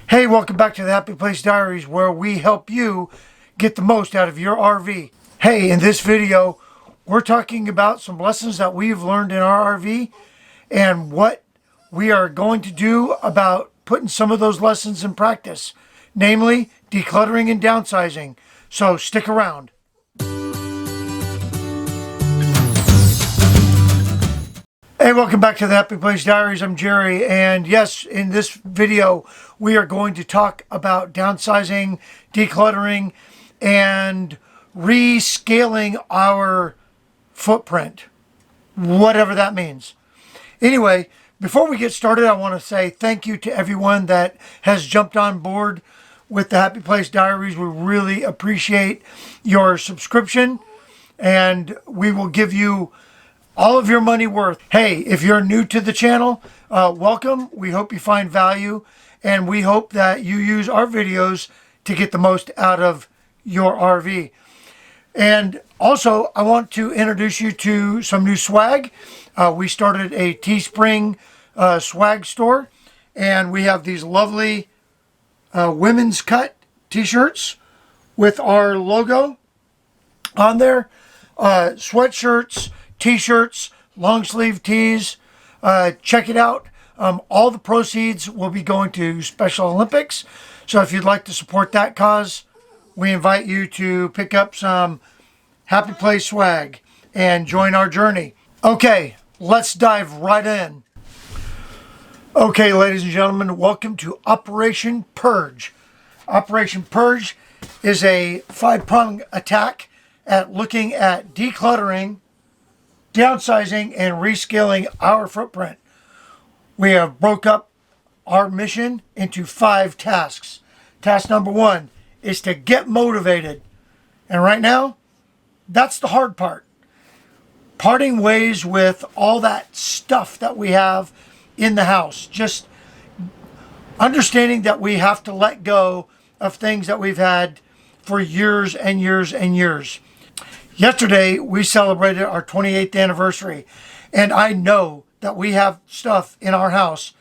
Hey, welcome back to the Happy Place Diaries, where we help you get the most out of your RV. Hey, in this video, we're talking about some lessons that we've learned in our RV and what we are going to do about putting some of those lessons in practice, namely decluttering and downsizing. So stick around. Hey, welcome back to the Happy Place Diaries. I'm Jerry, and yes, in this video, we are going to talk about downsizing, decluttering, and rescaling our footprint, whatever that means. Anyway, before we get started, I want to say thank you to everyone that has jumped on board with the Happy Place Diaries. We really appreciate your subscription, and we will give you all of your money worth. Hey, if you're new to the channel, welcome. We hope you find value, and we hope that you use our videos to get the most out of your RV. And also, I want to introduce you to some new swag. We started a Teespring swag store, and we have these lovely women's cut t-shirts with our logo on there, sweatshirts, t-shirts, long sleeve tees. Check it out. All the proceeds will be going to Special Olympics. So if you'd like to support that cause, we invite you to pick up some Happy Place swag and join our journey. Okay, let's dive right in. Okay, ladies and gentlemen, welcome to Operation Purge. Operation Purge is a 5-pronged attack at looking at decluttering, downsizing, and rescaling our footprint. We have broke up our mission into 5 tasks. Task number 1 is to get motivated. And right now, that's the hard part. Parting ways with all that stuff that we have in the house. Just understanding that we have to let go of things that we've had for years and years and years. Yesterday, we celebrated our 28th anniversary, and I know that we have stuff in our house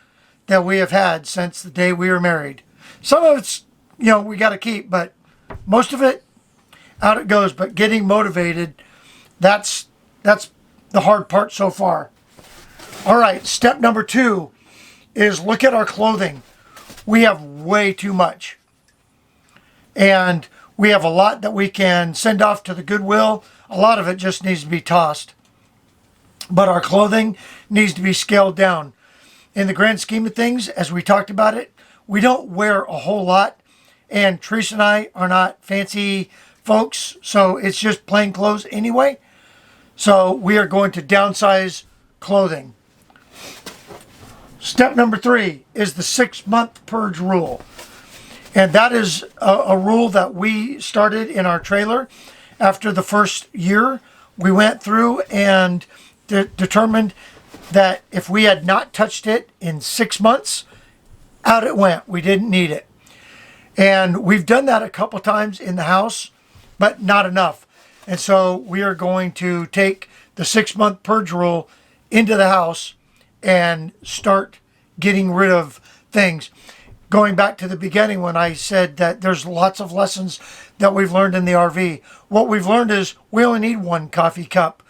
that we have had since the day we were married. Some of it's, we got to keep, but most of it, out it goes. But getting motivated, that's the hard part so far. All right, step number 2 is look at our clothing. We have way too much. And we have a lot that we can send off to the Goodwill. A lot of it just needs to be tossed. But our clothing needs to be scaled down. In the grand scheme of things, as we talked about it, we don't wear a whole lot. And Teresa and I are not fancy folks, so it's just plain clothes anyway. So we are going to downsize clothing. Step number 3 is the 6-month purge rule. And that is a rule that we started in our trailer. After the first year, we went through and determined that if we had not touched it in 6 months, out it went. We didn't need it. And we've done that a couple times in the house, but not enough. And so we are going to take the 6-month purge rule into the house and start getting rid of things. Going back to the beginning when I said that there's lots of lessons that we've learned in the RV. What we've learned is we only need 1 coffee cup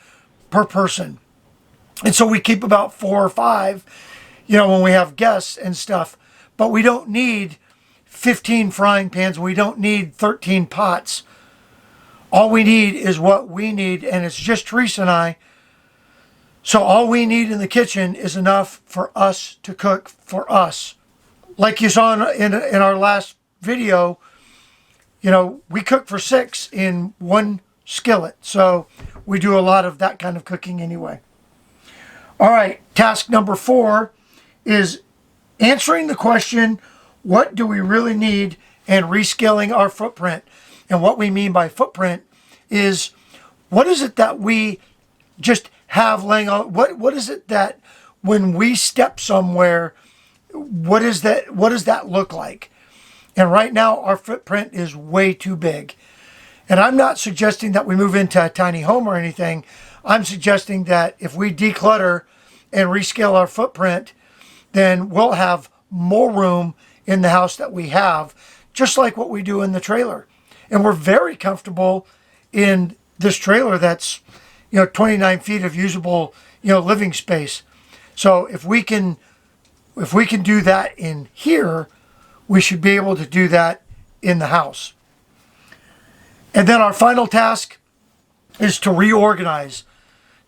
per person. And so we keep about 4 or 5, when we have guests and stuff. But we don't need 15 frying pans. We don't need 13 pots. All we need is what we need, and it's just Teresa and I. So all we need in the kitchen is enough for us to cook for us. Like you saw in our last video, we cook for 6 in 1 skillet. So we do a lot of that kind of cooking anyway. All right, task number 4 is answering the question, what do we really need, and rescaling our footprint. And what we mean by footprint is, what is it that we just have laying on? What is it that when we step somewhere, what does that look like? And right now our footprint is way too big. And I'm not suggesting that we move into a tiny home or anything. I'm suggesting that if we declutter and rescale our footprint, then we'll have more room in the house that we have, just like what we do in the trailer. And we're very comfortable in this trailer that's, 29 feet of usable, living space. So if we can do that in here, we should be able to do that in the house. And then our final task is to reorganize.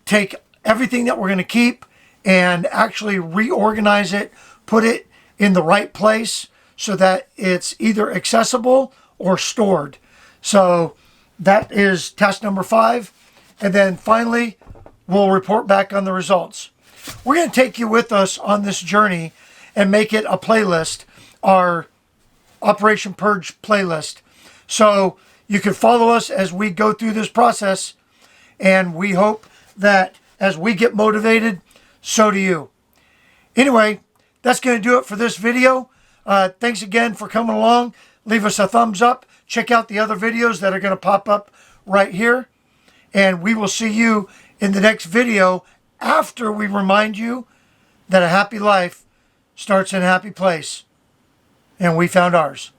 Take everything that we're going to keep and actually reorganize it, put it in the right place so that it's either accessible or stored. So that is task number 5. And then finally, we'll report back on the results. We're going to take you with us on this journey and make it a playlist, our Operation Purge playlist. So you can follow us as we go through this process, and we hope that as we get motivated, so do you. Anyway, that's going to do it for this video. Thanks again for coming along. Leave us a thumbs up. Check out the other videos that are going to pop up right here. And we will see you in the next video after we remind you that a happy life starts in a happy place. And we found ours.